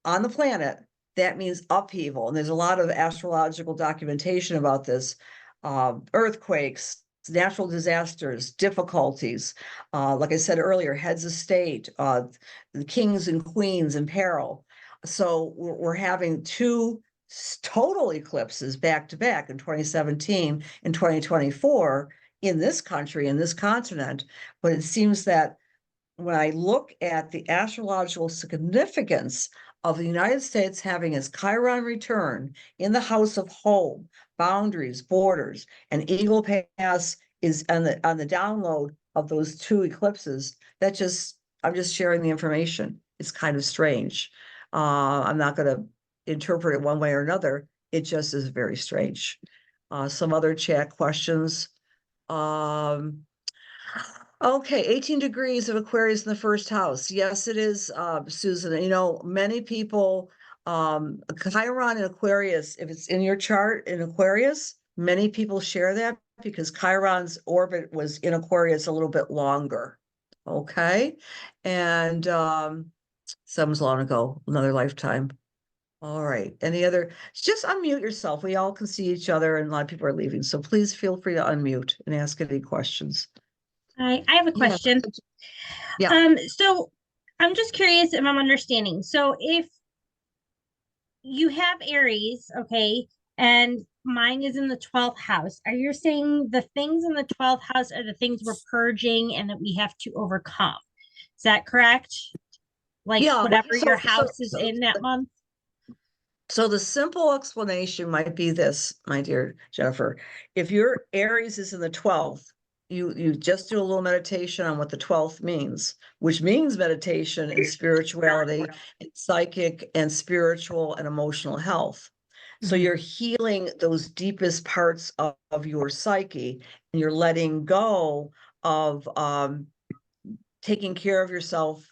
[SPEAKER 1] on the planet, that means upheaval. And there's a lot of astrological documentation about this. Earthquakes, natural disasters, difficulties. Like I said earlier, heads of state, the kings and queens in peril. So we're having 2 total eclipses back to back in 2017 and 2024 in this country, in this continent. But it seems that when I look at the astrological significance of the United States having its Chiron return in the house of home, boundaries, borders, and Eagle Pass is on the download of those 2 eclipses, I'm just sharing the information. It's kind of strange. I'm not going to interpret it one way or another. It just is very strange. Some other chat questions. Okay, 18 degrees of Aquarius in the first house. Yes, it is, Susan. You know, many people, Chiron in Aquarius, if it's in your chart in Aquarius, many people share that because Chiron's orbit was in Aquarius a little bit longer. Okay, and some's long ago, another lifetime. All right, any other? Just unmute yourself. We all can see each other, and a lot of people are leaving, so please feel free to unmute and ask any questions.
[SPEAKER 2] I have a
[SPEAKER 1] Yeah.
[SPEAKER 2] question.
[SPEAKER 1] Yeah.
[SPEAKER 2] So I'm just curious if I'm understanding. So if you have Aries, okay, and mine is in the 12th house, are you saying the things in the 12th house are the things we're purging and that we have to overcome? Is that correct? Like
[SPEAKER 1] Yeah,
[SPEAKER 2] whatever
[SPEAKER 1] so
[SPEAKER 2] your house is in that month?
[SPEAKER 1] So the simple explanation might be this, my dear Jennifer. If your Aries is in the 12th, you just do a little meditation on what the 12th means, which means meditation and spirituality and psychic and spiritual and emotional health. So
[SPEAKER 2] Mhm.
[SPEAKER 1] you're healing those deepest parts of your psyche, and you're letting go of taking care of yourself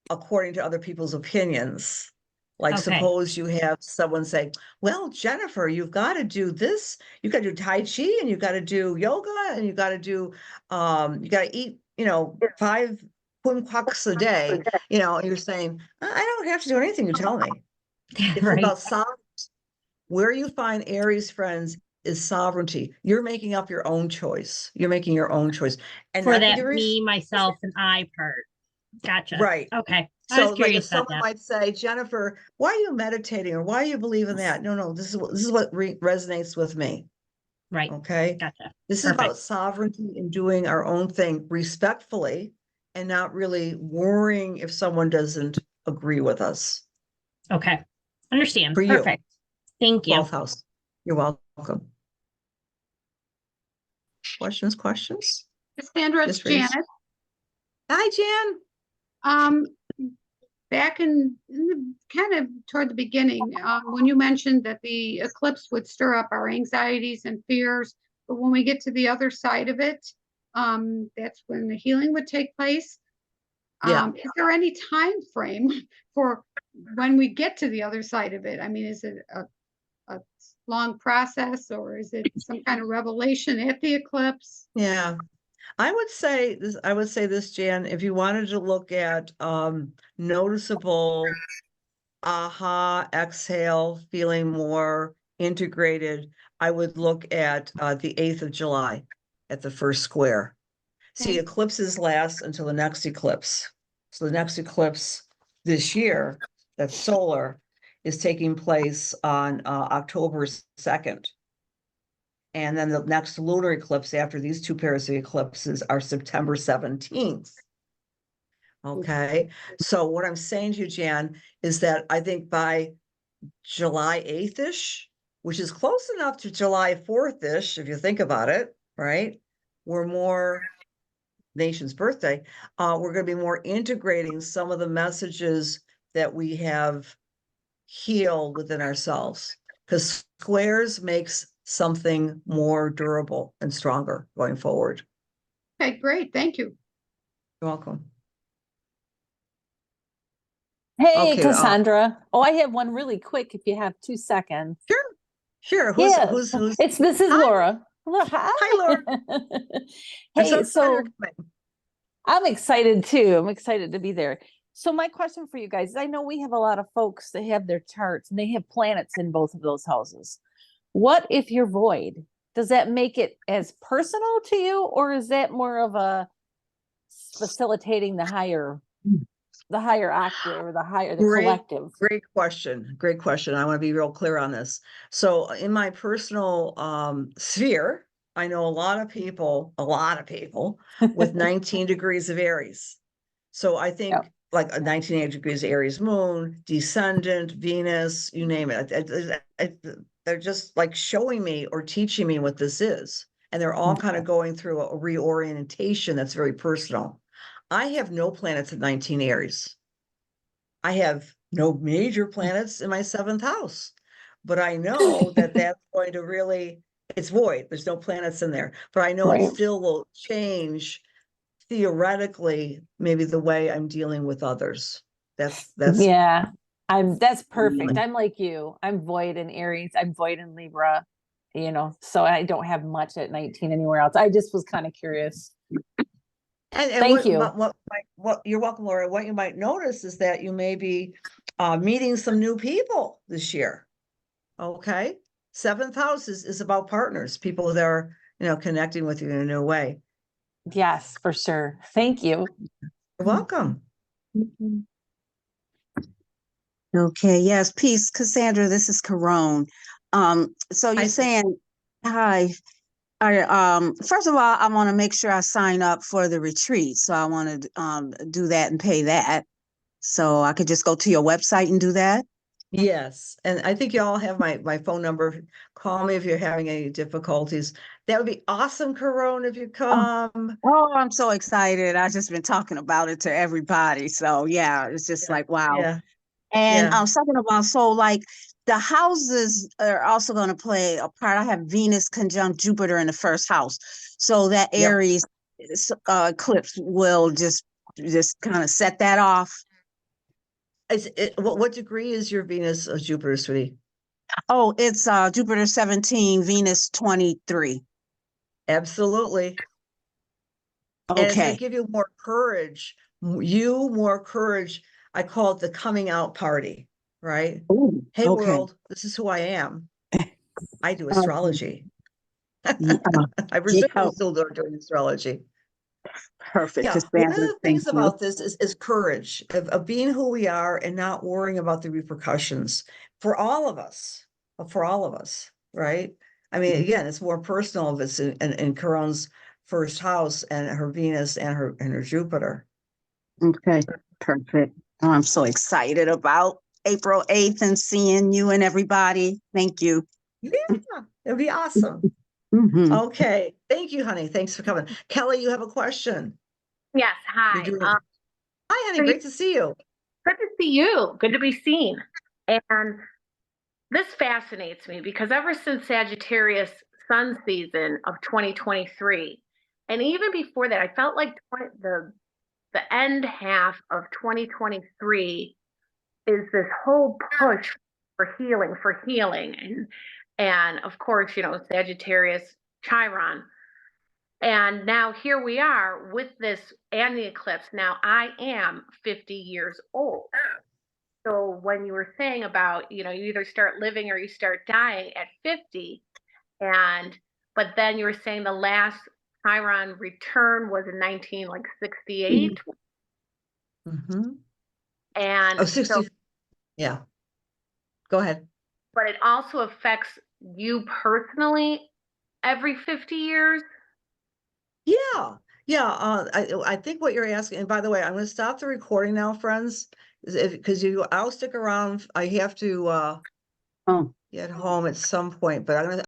[SPEAKER 1] according to other people's opinions. Like,
[SPEAKER 2] Okay.
[SPEAKER 1] suppose you have someone say, well, Jennifer, you've got to do this, you got to do Tai Chi, and you got to do yoga, and you got to do, you got to eat, 5 kumquats a day, and you're saying, I don't have to do anything you tell me. It's
[SPEAKER 2] Right.
[SPEAKER 1] about sovereignty. Where you find Aries friends is sovereignty. You're making up your own choice. You're making your own choice. And
[SPEAKER 2] For
[SPEAKER 1] not
[SPEAKER 2] that
[SPEAKER 1] the
[SPEAKER 2] me, myself, and I part. Gotcha.
[SPEAKER 1] right.
[SPEAKER 2] Okay. I was
[SPEAKER 1] So, like, if
[SPEAKER 2] curious about
[SPEAKER 1] someone
[SPEAKER 2] that.
[SPEAKER 1] might say, Jennifer, why are you meditating, or why do you believe in that? No, this is what resonates with me.
[SPEAKER 2] Right.
[SPEAKER 1] Okay.
[SPEAKER 2] Gotcha.
[SPEAKER 1] This is
[SPEAKER 2] Perfect.
[SPEAKER 1] about sovereignty and doing our own thing respectfully, and not really worrying if someone doesn't agree with us.
[SPEAKER 2] Okay. Understand.
[SPEAKER 1] For you,
[SPEAKER 2] Perfect. Thank you.
[SPEAKER 1] 12th house. You're welcome. Questions?
[SPEAKER 3] Cassandra, it's
[SPEAKER 1] Just raise.
[SPEAKER 3] Janet.
[SPEAKER 1] Hi, Jan.
[SPEAKER 3] Um, Back in the kind of toward the beginning, when you mentioned that the eclipse would stir up our anxieties and fears, but when we get to the other side of it, that's when the healing would take place.
[SPEAKER 1] Yeah.
[SPEAKER 3] Is there any time frame for when we get to the other side of it? I mean, is it a long process, or is it some kind of revelation at the eclipse?
[SPEAKER 1] Yeah. I would say this, Jan, if you wanted to look at noticeable aha, exhale, feeling more integrated, I would look at the 8th of July at the first square. See,
[SPEAKER 3] Okay.
[SPEAKER 1] eclipses last until the next eclipse. So the next eclipse this year, that's solar, is taking place on October 2nd. And then the next lunar eclipse after these two pairs of eclipses are September 17th. Okay. So what I'm saying to you, Jan, is that I think by July 8th-ish, which is close enough to July 4th-ish, if you think about it, right? We're more nation's birthday. We're going to be more integrating some of the messages that we have healed within ourselves, because squares makes something more durable and stronger going forward.
[SPEAKER 3] Okay, great. Thank you.
[SPEAKER 1] You're welcome.
[SPEAKER 4] Hey,
[SPEAKER 1] Okay,
[SPEAKER 4] Cassandra. Oh, I have one really quick if you have 2 seconds.
[SPEAKER 1] Sure.
[SPEAKER 4] Yes, this is
[SPEAKER 1] Hi.
[SPEAKER 4] Laura. Hi.
[SPEAKER 1] Hi, Laura. I'm so
[SPEAKER 4] Hey,
[SPEAKER 1] excited
[SPEAKER 4] so
[SPEAKER 1] you're coming.
[SPEAKER 4] I'm excited too. I'm excited to be there. So my question for you guys is I know we have a lot of folks that have their charts and they have planets in both of those houses. What if you're void? Does that make it as personal to you, or is that more of a facilitating the higher octave, or the collective?
[SPEAKER 1] Great question. Great question. I want to be real clear on this. So in my personal sphere, I know a lot of people with 19 degrees of Aries. So I think
[SPEAKER 4] Yep.
[SPEAKER 1] like a 19 degrees Aries moon, descendant, Venus, you name it. They're just like showing me or teaching me what this is. And they're all kind of going through a reorientation that's very personal. I have no planets at 19 Aries. I have no major planets in my 7th house, but I know that that's going to really, it's void. There's no planets in there, but I know it
[SPEAKER 4] Right.
[SPEAKER 1] still will change theoretically, maybe the way I'm dealing with others. That's
[SPEAKER 4] Yeah, that's perfect. I'm like you. I'm void in Aries. I'm void in Libra, so I don't have much at 19 anywhere else. I just was kind of curious.
[SPEAKER 1] and
[SPEAKER 4] Thank you.
[SPEAKER 1] what you're welcome, Laura. What you might notice is that you may be meeting some new people this year. Okay. 7th house is about partners, people that are, connecting with you in a new way.
[SPEAKER 4] Yes, for sure. Thank you.
[SPEAKER 1] You're welcome.
[SPEAKER 5] Okay, yes, peace, Cassandra. This is Carone. So you're
[SPEAKER 1] Hi.
[SPEAKER 5] saying, hi. First of all, I want to make sure I sign up for the retreat. So I want to do that and pay that. So I could just go to your website and do that.
[SPEAKER 1] Yes, and I think you all have my phone number. Call me if you're having any difficulties. That would be awesome, Corona, if you come.
[SPEAKER 5] Oh, I'm so excited. I've just been talking about it to everybody. So yeah, it's just like, wow.
[SPEAKER 1] Yeah,
[SPEAKER 5] And
[SPEAKER 1] yeah.
[SPEAKER 5] second of all, so like the houses are also going to play a part. I have Venus conjunct Jupiter in the first house. So that
[SPEAKER 1] Yep.
[SPEAKER 5] Aries eclipse will just kind of set that off.
[SPEAKER 1] What degree is your Venus or Jupiter, sweetie?
[SPEAKER 5] Oh, it's Jupiter 17, Venus 23.
[SPEAKER 1] Absolutely. And it's going
[SPEAKER 5] Okay.
[SPEAKER 1] to give you more courage. More courage. I call it the coming out party, right?
[SPEAKER 5] Ooh,
[SPEAKER 1] Hey,
[SPEAKER 5] okay.
[SPEAKER 1] world, this is who I am. I do
[SPEAKER 5] Okay.
[SPEAKER 1] astrology.
[SPEAKER 5] Yeah,
[SPEAKER 1] I presume
[SPEAKER 5] yeah,
[SPEAKER 1] you still doing astrology.
[SPEAKER 5] perfect.
[SPEAKER 1] Yeah, one of
[SPEAKER 5] Cassandra,
[SPEAKER 1] the
[SPEAKER 5] thank
[SPEAKER 1] things
[SPEAKER 5] you.
[SPEAKER 1] about this is courage of being who we are and not worrying about the repercussions for all of us, right? I mean, again, it's more personal if it's in Chiron's first house and her Venus and her Jupiter.
[SPEAKER 5] Okay, perfect. Oh, I'm so excited about April 8th and seeing you and everybody. Thank you.
[SPEAKER 1] Yeah, it'd be awesome.
[SPEAKER 5] Mhm.
[SPEAKER 1] Okay, thank you, honey. Thanks for coming. Kelly, you have a question.
[SPEAKER 6] Yes,
[SPEAKER 1] You're
[SPEAKER 6] hi.
[SPEAKER 1] doing it. Hi, honey. Great to see you.
[SPEAKER 6] Good to see you. Good to be seen. And this fascinates me because ever since Sagittarius sun season of 2023, and even before that, I felt like the end half of 2023 is this whole push for healing, and of course, Sagittarius Chiron. And now here we are with this and the eclipse. Now I am 50 years old. So when you were saying about, you either start living or you start dying at 50, and but then you were saying the last Chiron return was in 1968.
[SPEAKER 1] Mm-hmm.
[SPEAKER 6] And
[SPEAKER 1] Oh,
[SPEAKER 6] so,
[SPEAKER 1] 60. Yeah. Go ahead.
[SPEAKER 6] but it also affects you personally every 50 years.
[SPEAKER 1] Yeah. Yeah. I think what you're asking, and by the way, I'm going to stop the recording now, friends, because I'll stick around. I have to
[SPEAKER 5] Oh.
[SPEAKER 1] get home at some point, but I'm going to